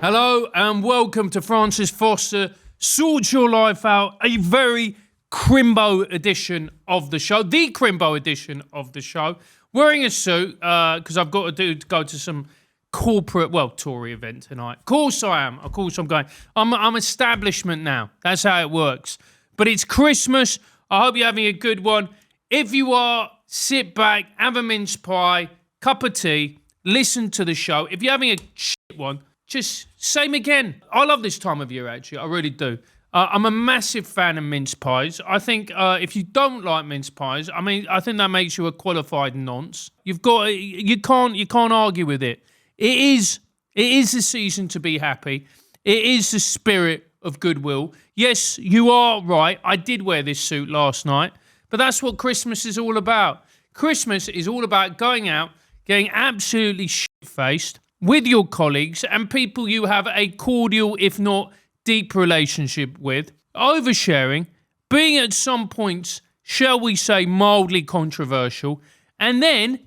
Hello and welcome to Francis Foster Sort Your Life Out, a very crimbo edition of the show, the crimbo edition of the show. Wearing a suit because I've got to go to some corporate, Tory event tonight. Of course I am. Of course I'm going. I'm establishment now. That's how it works. But it's Christmas. I hope you're having a good one. If you are, sit back, have a mince pie, cup of tea, listen to the show. If you're having a shit one, just same again. I love this time of year, actually. I really do. I'm a massive fan of mince pies. I think if you don't like mince pies, I think that makes you a qualified nonce. You can't argue with it. It is the season to be happy. It is the spirit of goodwill. Yes, you are right. I did wear this suit last night, but that's what Christmas is all about. Christmas is all about going out, getting absolutely shit-faced with your colleagues and people you have a cordial, if not deep relationship with, oversharing, being at some points, shall we say, mildly controversial, and then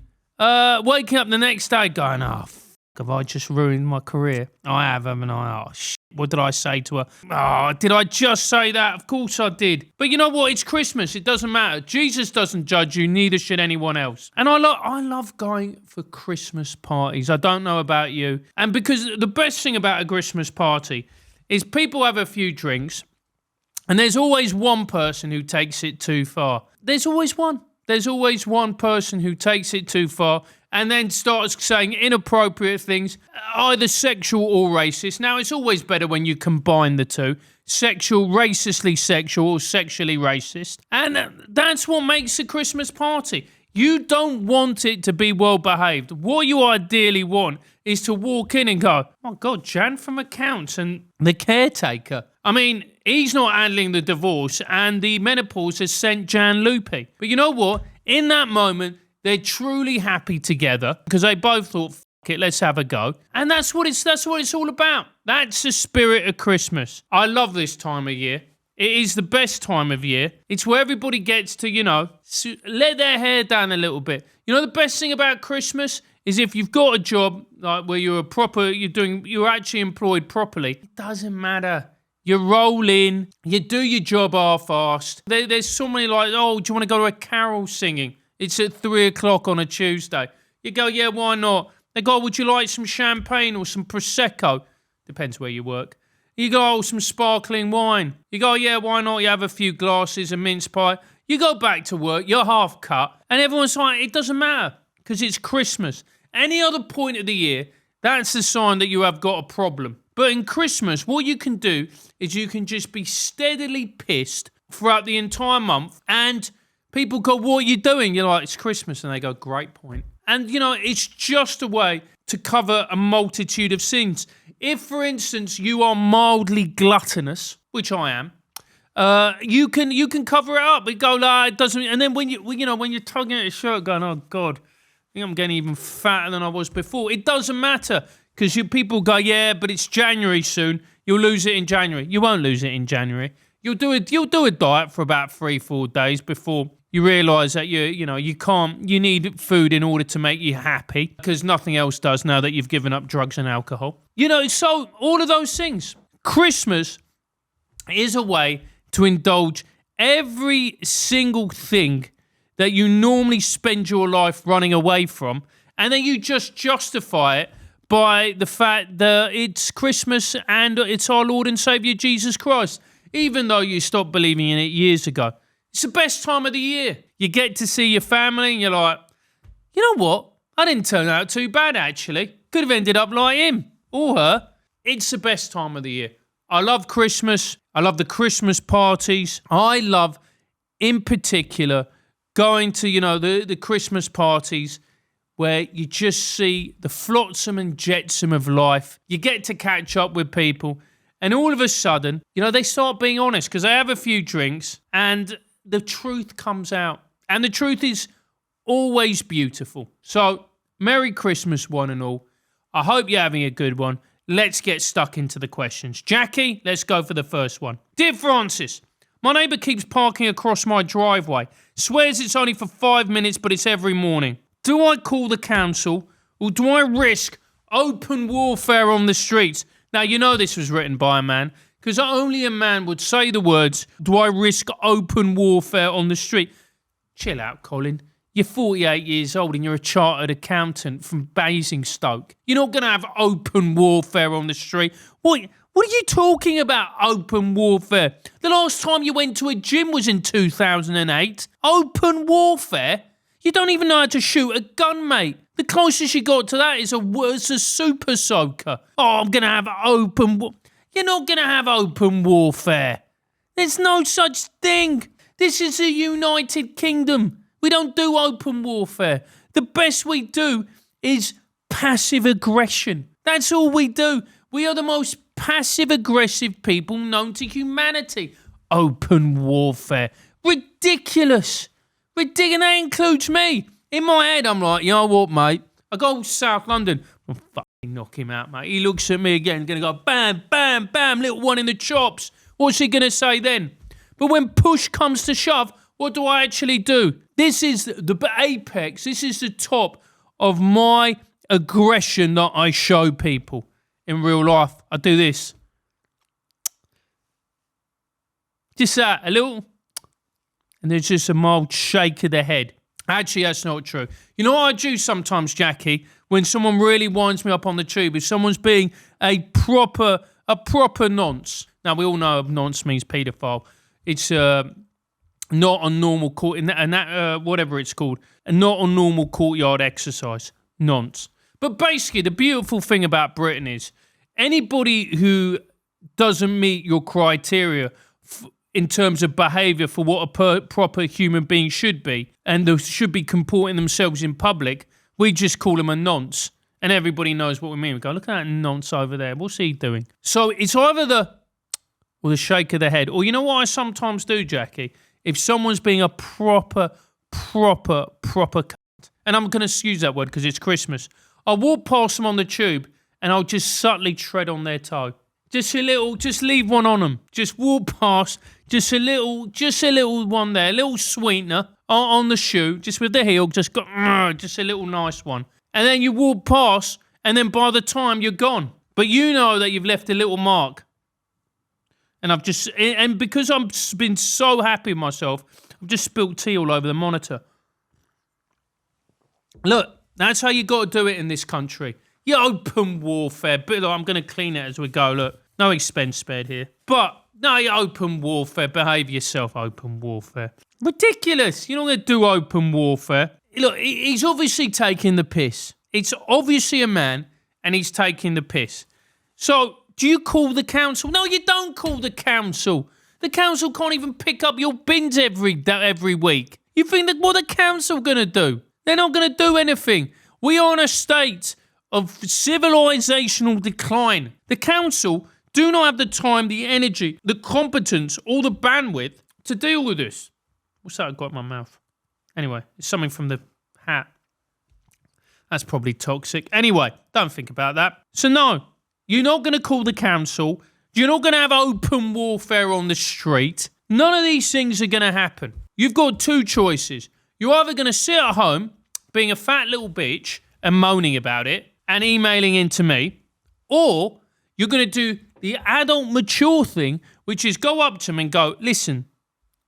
waking up the next day going, have I just ruined my career? I have, haven't I? Oh, shit. What did I say to her? Oh, did I just say that? Of course I did. But you know what? It's Christmas. It doesn't matter. Jesus doesn't judge you. Neither should anyone else. And I love going for Christmas parties. I don't know about you. And because the best thing about a Christmas party is people have a few drinks and there's always one person who takes it too far. There's always one. There's always one person who takes it too far and then starts saying inappropriate things, either sexual or racist. Now, it's always better when you combine the two. Sexual, racistly sexual, or sexually racist. And that's what makes a Christmas party. You don't want it to be well behaved. What you ideally want is to walk in and go, oh God, Jan from accounts and the caretaker. He's not handling the divorce and the menopause has sent Jan loopy. But you know what? In that moment, they're truly happy together because they both thought, f it, let's have a go. And that's what it's all about. That's the spirit of Christmas. I love this time of year. It is the best time of year. It's where everybody gets to, let their hair down a little bit. The best thing about Christmas is if you've got a job like where you're actually employed properly, it doesn't matter. You roll in, you do your job half-assed. There's somebody like, oh, do you want to go to a carol singing? It's at 3 o'clock on a Tuesday. You go, yeah, why not? They go, would you like some champagne or some Prosecco? Depends where you work. You go, oh, some sparkling wine. You go, yeah, why not? You have a few glasses of mince pie. You go back to work, you're half cut, and everyone's like, it doesn't matter because it's Christmas. Any other point of the year, that's the sign that you have got a problem. But in Christmas, what you can do is you can just be steadily pissed throughout the entire month, and people go, what are you doing? You're like, it's Christmas, and they go, great point. And, it's just a way to cover a multitude of sins. If, for instance, you are mildly gluttonous, which I am, you can cover it up. It go, it doesn't. And then when you're tugging at your shirt, going, oh God, I think I'm getting even fatter than I was before. It doesn't matter because people go, yeah, but it's January soon. You'll lose it in January. You won't lose it in January. You'll do a diet for about 3-4 days before you realise that you need food in order to make you happy because nothing else does now that you've given up drugs and alcohol. So all of those things. Christmas is a way to indulge every single thing that you normally spend your life running away from, and then you just justify it by the fact that it's Christmas and it's our Lord and Saviour Jesus Christ, even though you stopped believing in it years ago. It's the best time of the year. You get to see your family and you're like, you know what? I didn't turn out too bad, actually. Could have ended up like him or her. It's the best time of the year. I love Christmas. I love the Christmas parties. I love, in particular, going to, the Christmas parties where you just see the flotsam and jetsam of life. You get to catch up with people. And all of a sudden, they start being honest because they have a few drinks and the truth comes out. And the truth is always beautiful. So, Merry Christmas, one and all. I hope you're having a good one. Let's get stuck into the questions. Jackie, let's go for the first one. Dear Francis, my neighbour keeps parking across my driveway. Swears it's only for 5 minutes, but it's every morning. Do I call the council or do I risk open warfare on the streets? Now, you know this was written by a man, because only a man would say the words, do I risk open warfare on the street? Chill out, Colin. You're 48 years old and you're a chartered accountant from Basingstoke. You're not going to have open warfare on the street. What are you talking about, open warfare? The last time you went to a gym was in 2008. Open warfare? You don't even know how to shoot a gun, mate. The closest you got to that is a super soaker. Oh, I'm going to have You're not going to have open warfare. There's no such thing. This is the United Kingdom. We don't do open warfare. The best we do is passive aggression. That's all we do. We are the most passive-aggressive people known to humanity. Open warfare. Ridiculous. Ridiculous. That includes me. In my head, I'm like, you know what, mate? I go to South London. I'll fucking knock him out, mate. He looks at me again, going to go, bam, bam, bam, little one in the chops. What's he going to say then? But when push comes to shove, what do I actually do? This is the apex. This is the top of my aggression that I show people in real life. I do this. Just that, a little. And there's just a mild shake of the head. Actually, that's not true. You know what I do sometimes, Jackie? When someone really winds me up on the tube, if someone's being a proper nonce. Now, we all know nonce means paedophile. It's not a normal court, whatever it's called, not a normal courtyard exercise. Nonce. But basically, the beautiful thing about Britain is anybody who doesn't meet your criteria in terms of behaviour for what a proper human being should be, and they should be comporting themselves in public, we just call them a nonce. And everybody knows what we mean. We go, look at that nonce over there. What's he doing? So it's either the shake of the head, or you know what I sometimes do, Jackie? If someone's being a proper cunt, and I'm going to use that word because it's Christmas, I'll walk past them on the tube and I'll just subtly tread on their toe. Just leave one on them. Just walk past, just a little one there, a little sweetener on the shoe, just with the heel, just a little nice one. And then you walk past, and then by the time you're gone. But you know that you've left a little mark. And because I've been so happy with myself, I've just spilt tea all over the monitor. Look, that's how you got to do it in this country. You open warfare. But look, I'm going to clean it as we go. Look, no expense spared here. But no, you open warfare. Behave yourself, open warfare. Ridiculous. You're not going to do open warfare. Look, he's obviously taking the piss. It's obviously a man, and he's taking the piss. So, do you call the council? No, you don't call the council. The council can't even pick up your bins every week. You think that what the council going to do? They're not going to do anything. We are in a state of civilizational decline. The council do not have the time, the energy, the competence, or the bandwidth to deal with this. What's that I've got in my mouth? Anyway, it's something from the hat. That's probably toxic. Anyway, don't think about that. So no, you're not going to call the council. You're not going to have open warfare on the street. None of these things are going to happen. You've got two choices. You're either going to sit at home, being a fat little bitch and moaning about it and emailing into me, or you're going to do the adult mature thing, which is go up to him and go, listen,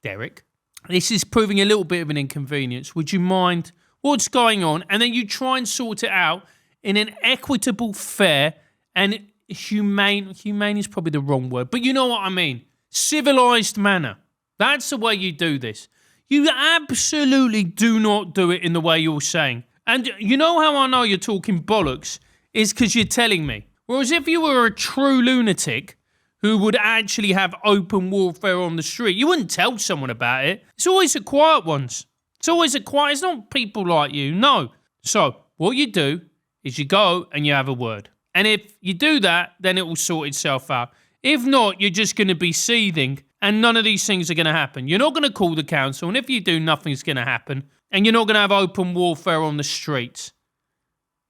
Derek, this is proving a little bit of an inconvenience. Would you mind what's going on? And then you try and sort it out in an equitable, fair, and humane is probably the wrong word, but you know what I mean. Civilized manner. That's the way you do this. You absolutely do not do it in the way you're saying. And you know how I know you're talking bollocks? Is because you're telling me. Whereas if you were a true lunatic who would actually have open warfare on the street, you wouldn't tell someone about it. It's always the quiet ones. It's not people like you, no. So, what you do is you go and you have a word. And if you do that, then it will sort itself out. If not, you're just going to be seething, and none of these things are going to happen. You're not going to call the council, and if you do, nothing's going to happen. And you're not going to have open warfare on the streets.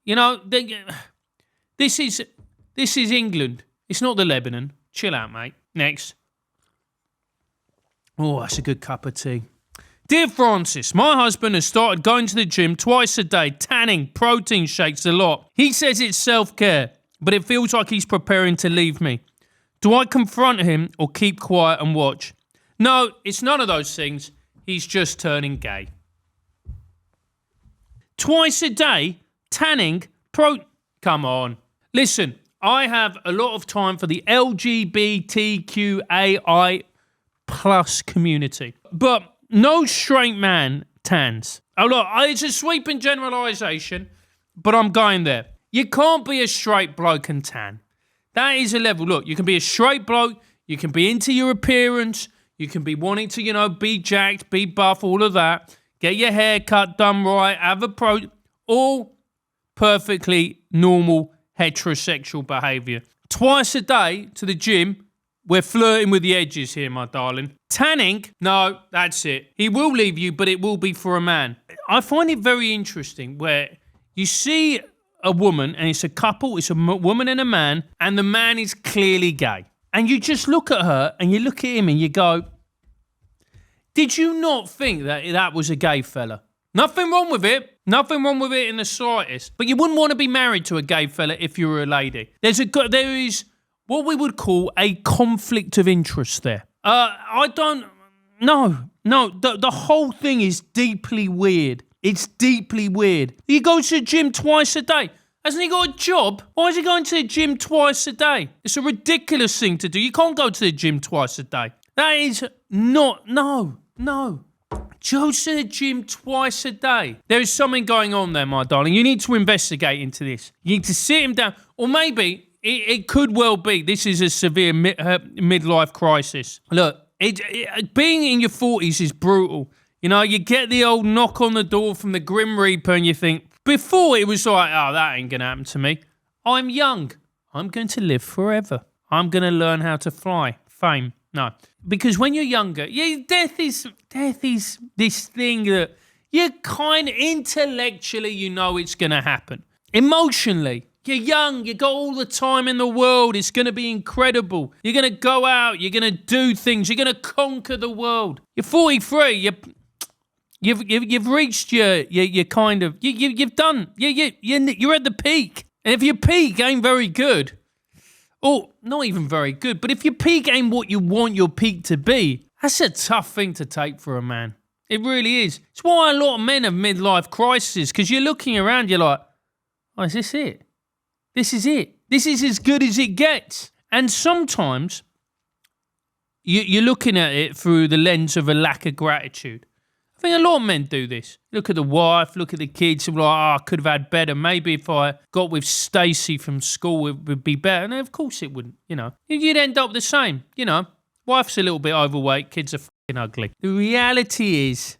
You know, this is England. It's not the Lebanon. Chill out, mate. Next. Oh, that's a good cup of tea. Dear Francis, my husband has started going to the gym twice a day, tanning, protein shakes a lot. He says it's self-care. but it feels like he's preparing to leave me. Do I confront him or keep quiet and watch? No, it's none of those things. He's just turning gay. Twice a day, tanning, Come on. Listen, I have a lot of time for the LGBTQAI plus community, but no straight man tans. Oh, look, it's a sweeping generalisation, but I'm going there. You can't be a straight bloke and tan. That is a level. Look, you can be a straight bloke, you can be into your appearance, you can be wanting to, be jacked, be buff, all of that. Get your hair cut, done right, have a all perfectly normal heterosexual behaviour. Twice a day to the gym, we're flirting with the edges here, my darling. Tanning, no, that's it. He will leave you, but it will be for a man. I find it very interesting where you see a woman, and it's a couple, it's a woman and a man, and the man is clearly gay. And you just look at her, and you look at him, and you go, did you not think that was a gay fella? Nothing wrong with it. Nothing wrong with it in the slightest. But you wouldn't want to be married to a gay fella if you were a lady. There is what we would call a conflict of interest there. The whole thing is deeply weird. It's deeply weird. He goes to the gym twice a day. Hasn't he got a job? Why is he going to the gym twice a day? It's a ridiculous thing to do. You can't go to the gym twice a day. That is not, no. Go to the gym twice a day. There is something going on there, my darling. You need to investigate into this. You need to sit him down. Or maybe it could well be this is a severe midlife crisis. Look, being in your 40s is brutal. You get the old knock on the door from the Grim Reaper and you think, before it was like, oh, that ain't going to happen to me. I'm young. I'm going to live forever. I'm going to learn how to fly. Fame. No. Because when you're younger, death is this thing that you kind of intellectually it's going to happen. Emotionally, you're young, you got all the time in the world, it's going to be incredible. You're going to go out, you're going to do things, you're going to conquer the world. You're 43, you've reached your kind of, you've done, you're at the peak. And if your peak ain't very good, or not even very good, but if your peak ain't what you want your peak to be, that's a tough thing to take for a man. It really is. It's why a lot of men have midlife crises, because you're looking around, you're like, oh, is this it? This is it. This is as good as it gets. And sometimes you're looking at it through the lens of a lack of gratitude. I think a lot of men do this. Look at the wife, look at the kids, and like, I could have had better. Maybe if I got with Stacey from school, it would be better. And of course it wouldn't, You'd end up the same, Wife's a little bit overweight, kids are fucking ugly. The reality is,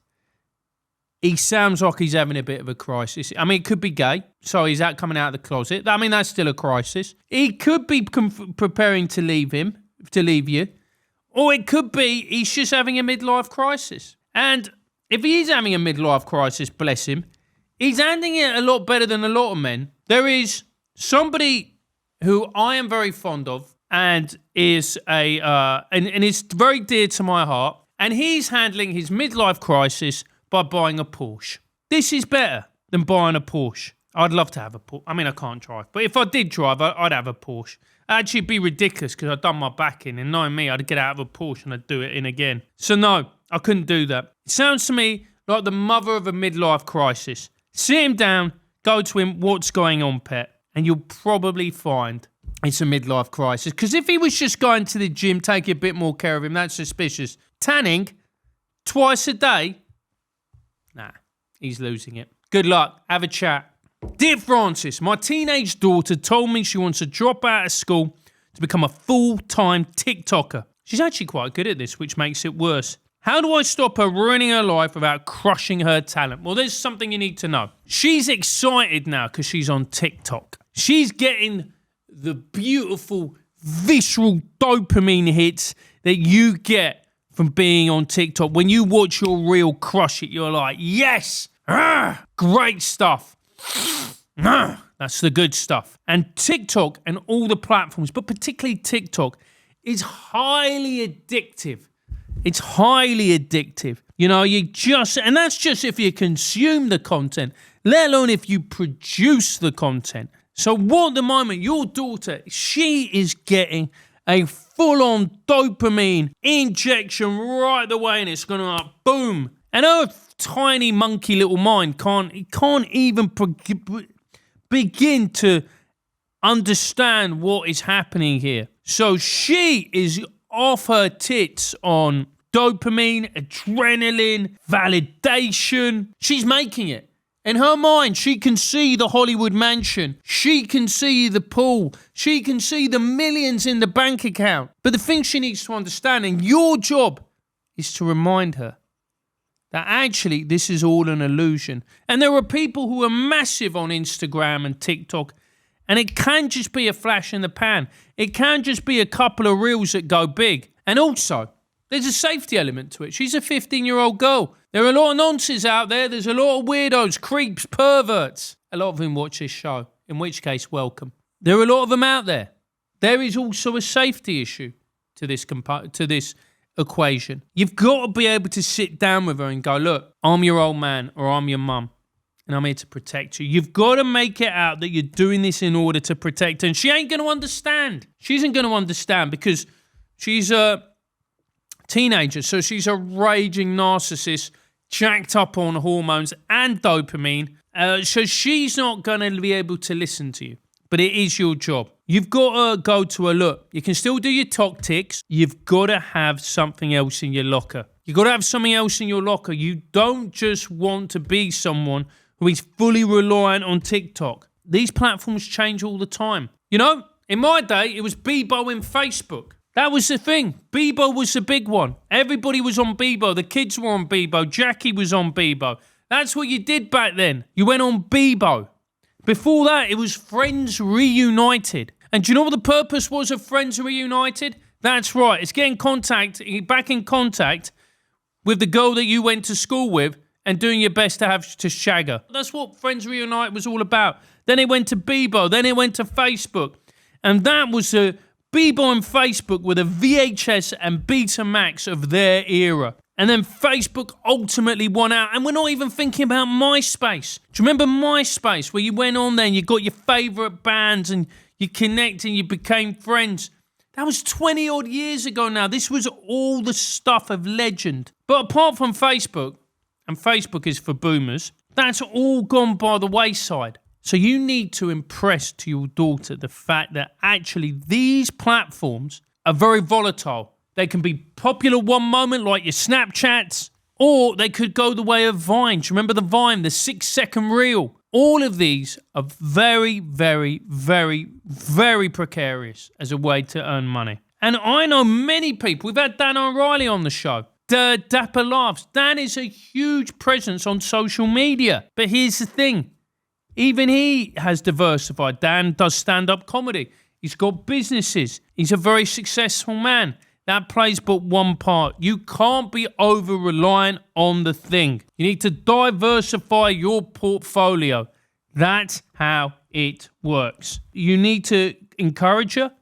he sounds like he's having a bit of a crisis. I mean, it could be gay, so he's coming out of the closet. I mean, that's still a crisis. He could be preparing to leave you. Or it could be he's just having a midlife crisis. And if he is having a midlife crisis, bless him, he's handling it a lot better than a lot of men. There is somebody who I am very fond of and is and is very dear to my heart, and he's handling his midlife crisis by buying a Porsche. This is better than buying a Porsche. I'd love to have a Porsche. I mean, I can't drive, but if I did drive, I'd have a Porsche. Actually, it'd be ridiculous because I'd done my back in, and knowing me, I'd get out of a Porsche and I'd do it in again. So no, I couldn't do that. It sounds to me like the mother of a midlife crisis. Sit him down, go to him, what's going on, pet? And you'll probably find it's a midlife crisis. Because if he was just going to the gym, taking a bit more care of him, that's suspicious. Tanning, twice a day, nah, he's losing it. Good luck, have a chat. Dear Francis, my teenage daughter told me she wants to drop out of school to become a full-time TikToker. She's actually quite good at this, which makes it worse. How do I stop her ruining her life without crushing her talent? Well, there's something you need to know. She's excited now because she's on TikTok. She's getting the beautiful, visceral dopamine hits that you get from being on TikTok. When you watch your reel crush it, you're like, yes, great stuff. That's the good stuff. And TikTok and all the platforms, but particularly TikTok, is highly addictive. It's highly addictive. And that's just if you consume the content, let alone if you produce the content. So what at the moment, your daughter, she is getting a full-on dopamine injection right away, and it's going to boom. And her tiny monkey little mind can't even begin to understand what is happening here. So she is off her tits on dopamine, adrenaline, validation. She's making it. In her mind, she can see the Hollywood mansion. She can see the pool. She can see the millions in the bank account. But the thing she needs to understand, and your job, is to remind her that actually this is all an illusion. And there are people who are massive on Instagram and TikTok, and it can just be a flash in the pan. It can just be a couple of reels that go big. And also, there's a safety element to it. She's a 15-year-old girl. There are a lot of nonsense out there. There's a lot of weirdos, creeps, perverts. A lot of them watch this show, in which case, welcome. There are a lot of them out there. There is also a safety issue to this equation. You've got to be able to sit down with her and go, look, I'm your old man or I'm your mum, and I'm here to protect you. You've got to make it out that you're doing this in order to protect her. And she ain't going to understand. She isn't going to understand because she's a teenager, so she's a raging narcissist, jacked up on hormones and dopamine, so she's not going to be able to listen to you. But it is your job. You've got to go to her, look, you can still do your tactics. You've got to have something else in your locker. You've got to have something else in your locker. You don't just want to be someone who is fully reliant on TikTok. These platforms change all the time. You know, in my day, it was Bebo and Facebook. That was the thing. Bebo was the big one. Everybody was on Bebo. The kids were on Bebo. Jackie was on Bebo. That's what you did back then. You went on Bebo. Before that, it was Friends Reunited. And do you know what the purpose was of Friends Reunited? That's right. It's getting back in contact with the girl that you went to school with and doing your best to shag her. That's what Friends Reunited was all about. Then it went to Bebo. Then it went to Facebook. And that was Bebo and Facebook were the VHS and Betamax of their era. And then Facebook ultimately won out. And we're not even thinking about MySpace. Do you remember MySpace, where you went on there and you got your favourite bands and you connected and you became friends? That was 20 odd years ago now. This was all the stuff of legend. But apart from Facebook, and Facebook is for boomers, that's all gone by the wayside. So you need to impress to your daughter the fact that actually these platforms are very volatile. They can be popular one moment like your Snapchats, or they could go the way of Vine. Do you remember the Vine, the 6-second reel? All of these are very, very, very, very precarious as a way to earn money. And I know many people. We've had Dan O'Reilly on the show. Dapper Laughs. Dan is a huge presence on social media. But here's the thing. Even he has diversified. Dan does stand-up comedy. He's got businesses. He's a very successful man. That plays but one part. You can't be over-reliant on the thing. You need to diversify your portfolio. That's how it works. You need to encourage her,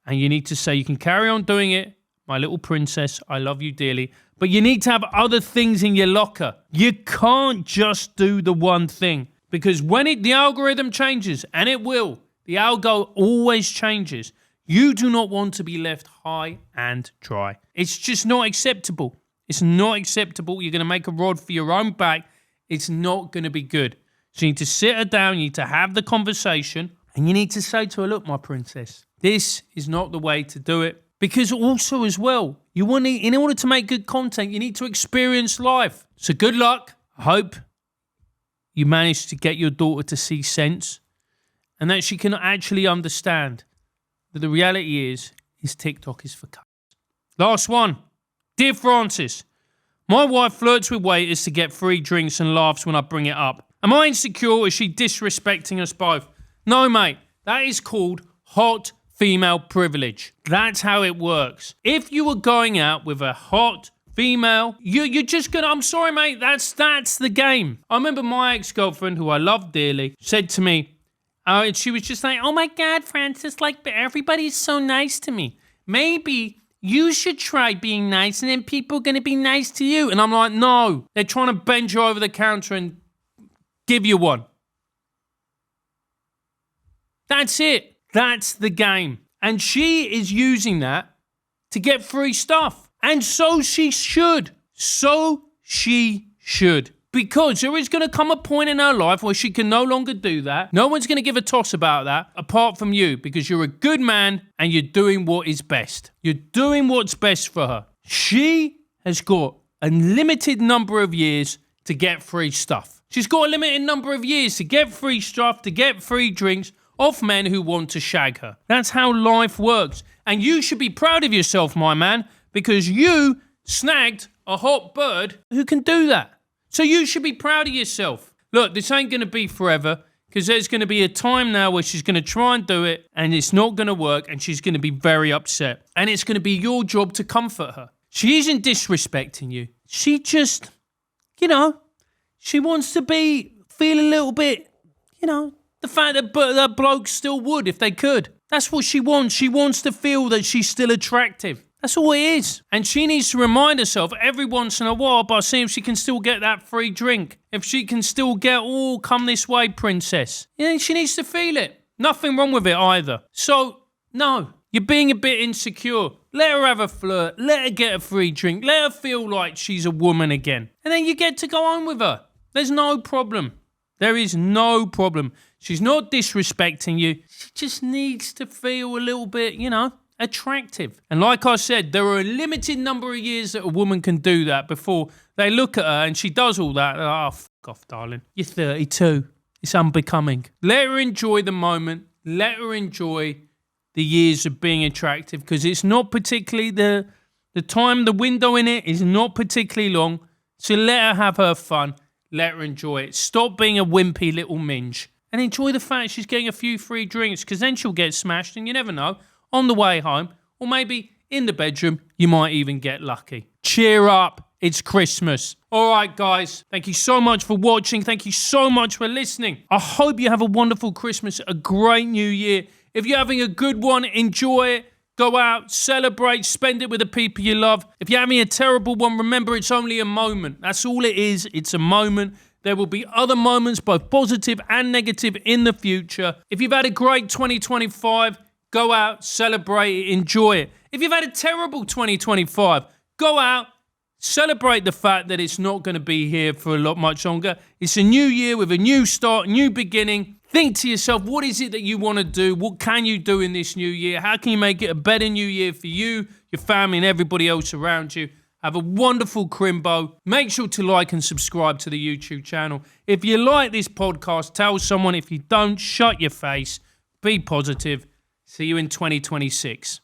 and you need to say, you can carry on doing it, my little princess, I love you dearly, but you need to have other things in your locker. You can't just do the one thing, because when the algorithm changes, and it will, the algo always changes. You do not want to be left high and dry. It's just not acceptable. It's not acceptable. You're going to make a rod for your own back. It's not going to be good. So you need to sit her down. You need to have the conversation. And you need to say to her, look, my princess, this is not the way to do it. Because also as well, in order to make good content, you need to experience life. So good luck. I hope you manage to get your daughter to see sense and that she can actually understand that the reality is TikTok is for cunts. Last one. Dear Francis, my wife flirts with waiters to get free drinks and laughs when I bring it up. Am I insecure or is she disrespecting us both? No, mate. That is called hot female privilege. That's how it works. If you were going out with a hot female, you're just gonna, I'm sorry, mate, that's the game. I remember my ex-girlfriend, who I love dearly, said to me, and she was just like, oh my God, Francis, like, everybody's so nice to me. Maybe you should try being nice and then people are going to be nice to you. And I'm like, no, they're trying to bend you over the counter and give you one. That's it. That's the game. And she is using that to get free stuff. And so she should. So she should. Because there is going to come a point in her life where she can no longer do that. No one's going to give a toss about that apart from you, because you're a good man and you're doing what is best. You're doing what's best for her. She has got a limited number of years to get free stuff. She's got a limited number of years to get free stuff, to get free drinks off men who want to shag her. That's how life works. And you should be proud of yourself, my man, because you snagged a hot bird who can do that. So you should be proud of yourself. Look, this ain't going to be forever, because there's going to be a time now where she's going to try and do it and it's not going to work and she's going to be very upset. And it's going to be your job to comfort her. She isn't disrespecting you. She just, she wants to feel a little bit, the fact that blokes still would if they could. That's what she wants. She wants to feel that she's still attractive. That's all it is. And she needs to remind herself every once in a while by seeing if she can still get that free drink. If she can still get, come this way, princess. She needs to feel it. Nothing wrong with it either. So, no, you're being a bit insecure. Let her have a flirt. Let her get a free drink. Let her feel like she's a woman again. And then you get to go on with her. There's no problem. There is no problem. She's not disrespecting you. She just needs to feel a little bit, attractive. And like I said, there are a limited number of years that a woman can do that before they look at her and she does all that. F off, darling. You're 32. It's unbecoming. Let her enjoy the moment. Let her enjoy the years of being attractive, because it's not particularly the time, the window in it is not particularly long. So let her have her fun. Let her enjoy it. Stop being a wimpy little minge and enjoy the fact she's getting a few free drinks, because then she'll get smashed and you never know. On the way home, or maybe in the bedroom, you might even get lucky. Cheer up. It's Christmas. All right, guys. Thank you so much for watching. Thank you so much for listening. I hope you have a wonderful Christmas, a great new year. If you're having a good one, enjoy it. Go out, celebrate, spend it with the people you love. If you're having a terrible one, remember it's only a moment. That's all it is. It's a moment. There will be other moments, both positive and negative, in the future. If you've had a great 2025, go out, celebrate it, enjoy it. If you've had a terrible 2025, go out, celebrate the fact that it's not going to be here for a lot much longer. It's a new year with a new start, new beginning. Think to yourself, what is it that you want to do? What can you do in this new year? How can you make it a better new year for you, your family, and everybody else around you? Have a wonderful Crimbo. Make sure to like and subscribe to the YouTube channel. If you like this podcast, tell someone. If you don't, shut your face. Be positive. See you in 2026.